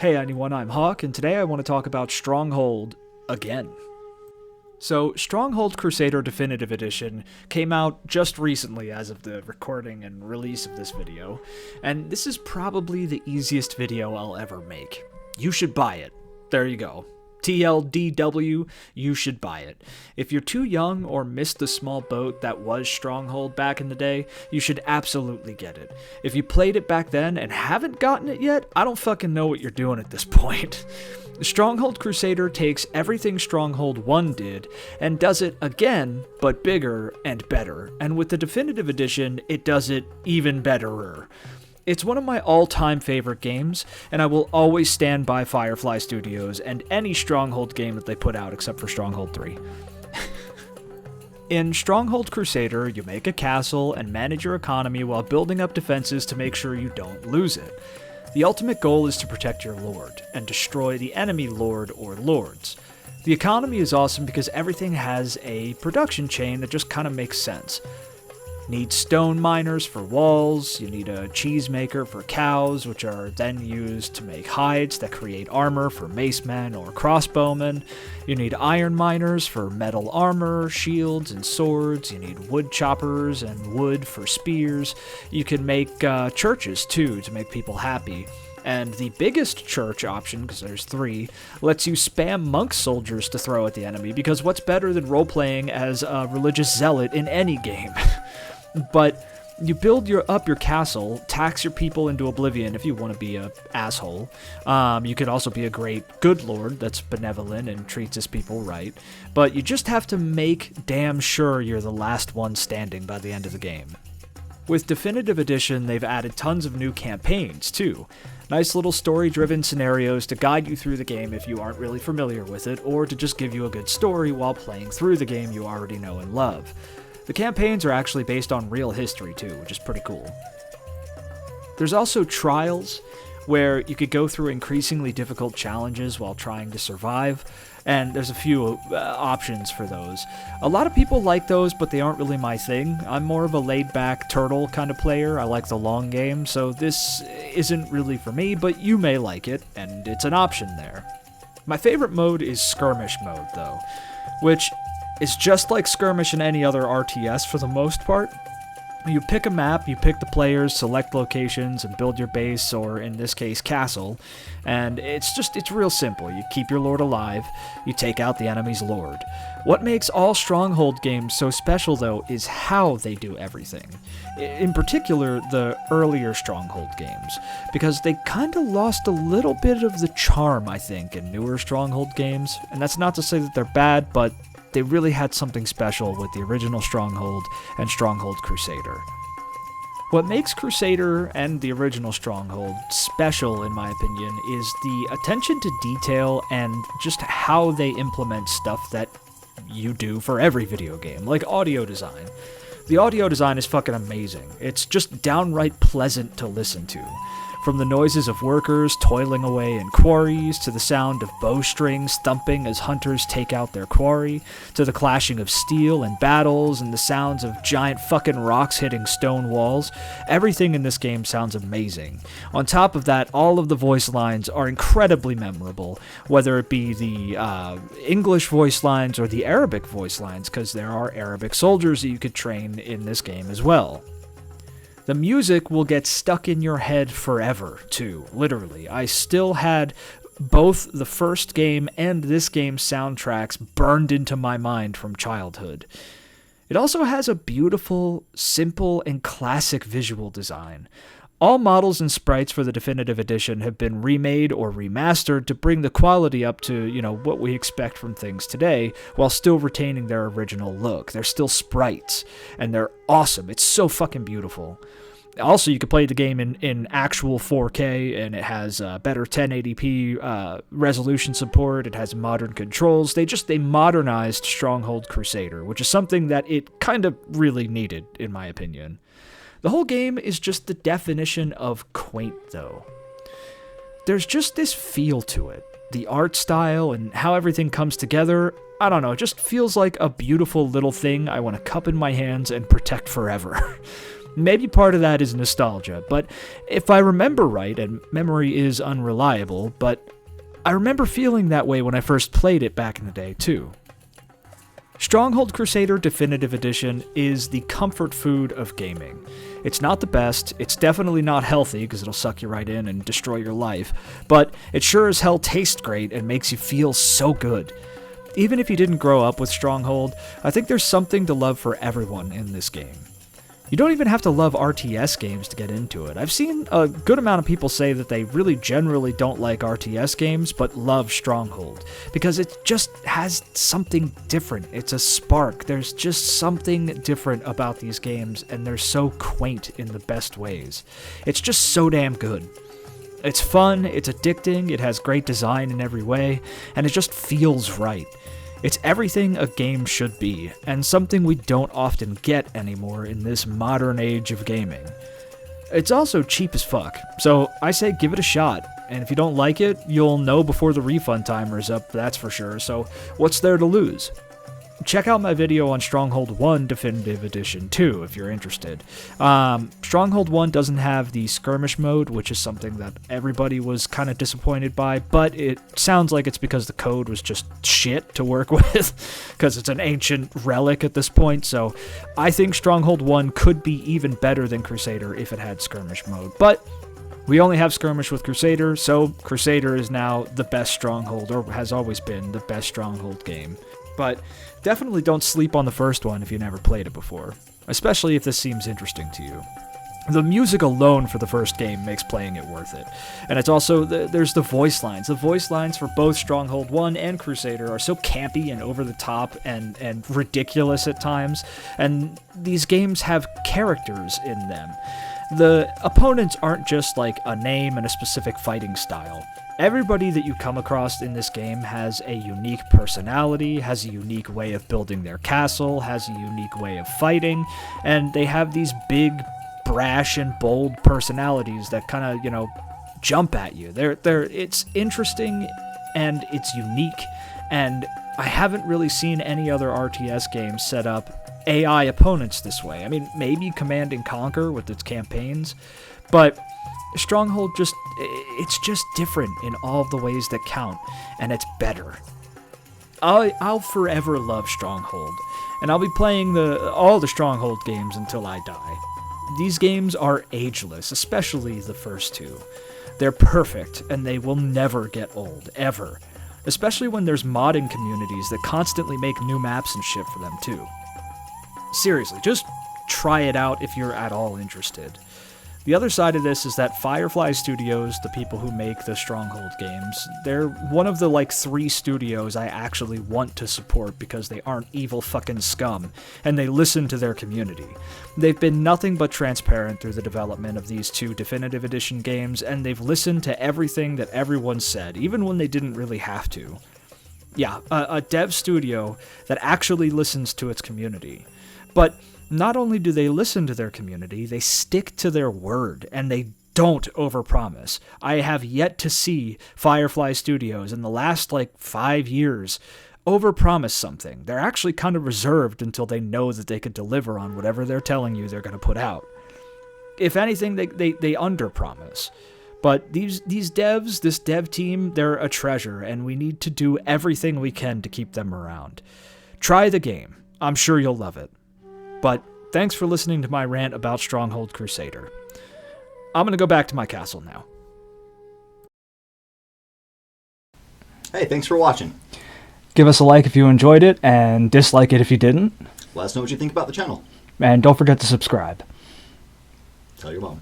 Hey anyone, I'm Hawk, and today I want to talk about Stronghold again. So, Stronghold Crusader Definitive Edition came out just recently as of the recording and release of this video, and this is probably the easiest video I'll ever make. You should buy it. There you go. TLDW, you should buy it. If you're too young or missed the small boat that was Stronghold back in the day, you should absolutely get it. If you played it back then and haven't gotten it yet, I don't fucking know what you're doing at this point. Stronghold Crusader takes everything Stronghold 1 did and does it again, but bigger and better. And with the Definitive Edition, it does it even betterer. It's one of my all-time favorite games, and I will always stand by Firefly Studios and any Stronghold game that they put out except for Stronghold 3. In Stronghold Crusader, you make a castle and manage your economy while building up defenses to make sure you don't lose it. The ultimate goal is to protect your lord, and destroy the enemy lord or lords. The economy is awesome because everything has a production chain that just kind of makes sense. Need stone miners for walls, you need a cheese maker for cows, which are then used to make hides that create armor for macemen or crossbowmen. You need iron miners for metal armor, shields, and swords. You need wood choppers and wood for spears. You can make churches, too, to make people happy. And the biggest church option, because there's 3, lets you spam monk soldiers to throw at the enemy, because what's better than role-playing as a religious zealot in any game? But you build up your castle, tax your people into oblivion if you want to be a asshole. You could also be a great good lord that's benevolent and treats his people right. But you just have to make damn sure you're the last one standing by the end of the game. With Definitive Edition, they've added tons of new campaigns, too. Nice little story-driven scenarios to guide you through the game if you aren't really familiar with it, or to just give you a good story while playing through the game you already know and love. The campaigns are actually based on real history too, which is pretty cool. There's also trials, where you could go through increasingly difficult challenges while trying to survive, and there's a few options for those. A lot of people like those, but they aren't really my thing. I'm more of a laid-back turtle kind of player. I like the long game, so this isn't really for me, but you may like it, and it's an option there. My favorite mode is Skirmish mode, though, which is just like Skirmish in any other RTS for the most part. You pick a map, you pick the players, select locations, and build your base, or in this case, castle. And it's real simple. You keep your lord alive, you take out the enemy's lord. What makes all Stronghold games so special, though, is how they do everything. In particular, the earlier Stronghold games, because they kinda lost a little bit of the charm, I think, in newer Stronghold games. And that's not to say that they're bad, but they really had something special with the original Stronghold and Stronghold Crusader. What makes Crusader and the original Stronghold special, in my opinion, is the attention to detail and just how they implement stuff that you do for every video game, like audio design. The audio design is fucking amazing. It's just downright pleasant to listen to. From the noises of workers toiling away in quarries, to the sound of bowstrings thumping as hunters take out their quarry, to the clashing of steel in battles and the sounds of giant fucking rocks hitting stone walls, everything in this game sounds amazing. On top of that, all of the voice lines are incredibly memorable, whether it be the English voice lines or the Arabic voice lines, because there are Arabic soldiers that you could train in this game as well. The music will get stuck in your head forever, too, literally. I still had both the first game and this game's soundtracks burned into my mind from childhood. It also has a beautiful, simple, and classic visual design. All models and sprites for the Definitive Edition have been remade or remastered to bring the quality up to, what we expect from things today, while still retaining their original look. They're still sprites, and they're awesome. It's so fucking beautiful. Also, you can play the game in actual 4K, and it has better 1080p resolution support. It has modern controls. They modernized Stronghold Crusader, which is something that it kind of really needed, in my opinion. The whole game is just the definition of quaint, though. There's just this feel to it. The art style and how everything comes together, I don't know, it just feels like a beautiful little thing I want to cup in my hands and protect forever. Maybe part of that is nostalgia, but if I remember right, and memory is unreliable, but I remember feeling that way when I first played it back in the day, too. Stronghold Crusader Definitive Edition is the comfort food of gaming. It's not the best, it's definitely not healthy because it'll suck you right in and destroy your life, but it sure as hell tastes great and makes you feel so good. Even if you didn't grow up with Stronghold, I think there's something to love for everyone in this game. You don't even have to love RTS games to get into it. I've seen a good amount of people say that they really generally don't like RTS games, but love Stronghold, because it just has something different. It's a spark. There's just something different about these games, and they're so quaint in the best ways. It's just so damn good. It's fun, it's addicting, it has great design in every way, and it just feels right. It's everything a game should be, and something we don't often get anymore in this modern age of gaming. It's also cheap as fuck, so I say give it a shot, and if you don't like it, you'll know before the refund timer is up, that's for sure, so what's there to lose? Check out my video on Stronghold 1 Definitive Edition too, if you're interested. Stronghold 1 doesn't have the skirmish mode, which is something that everybody was kind of disappointed by, but it sounds like it's because the code was just shit to work with, because it's an ancient relic at this point, so I think Stronghold 1 could be even better than Crusader if it had skirmish mode, but we only have skirmish with Crusader, so Crusader is now the best Stronghold, or has always been the best Stronghold game. But definitely don't sleep on the first one if you never played it before, especially if this seems interesting to you. The music alone for the first game makes playing it worth it. And it's also, there's the voice lines. The voice lines for both Stronghold 1 and Crusader are so campy and over the top and ridiculous at times, and these games have characters in them. The opponents aren't just like a name and a specific fighting style. Everybody that you come across in this game has a unique personality, has a unique way of building their castle, has a unique way of fighting, and they have these big, brash, and bold personalities that kind of, jump at you. It's interesting, and it's unique, and I haven't really seen any other RTS game set up AI opponents this way. I mean, maybe Command & Conquer with its campaigns, but Stronghold it's just different in all the ways that count, and it's better. I'll forever love Stronghold, and I'll be playing all the Stronghold games until I die. These games are ageless, especially the first two. They're perfect, and they will never get old, ever. Especially when there's modding communities that constantly make new maps and shit for them too. Seriously, just try it out if you're at all interested. The other side of this is that Firefly Studios, the people who make the Stronghold games, they're one of the 3 studios I actually want to support because they aren't evil fucking scum, and they listen to their community. They've been nothing but transparent through the development of these 2 Definitive Edition games, and they've listened to everything that everyone said, even when they didn't really have to. Yeah, a dev studio that actually listens to its community. But not only do they listen to their community, they stick to their word, and they don't overpromise. I have yet to see Firefly Studios in the last 5 years overpromise something. They're actually kind of reserved until they know that they could deliver on whatever they're telling you they're going to put out. If anything, they underpromise. But these devs, this dev team, they're a treasure, and we need to do everything we can to keep them around. Try the game. I'm sure you'll love it. But thanks for listening to my rant about Stronghold Crusader. I'm going to go back to my castle now. Hey, thanks for watching. Give us a like if you enjoyed it, and dislike it if you didn't. Let us know what you think about the channel. And don't forget to subscribe. Tell your mom.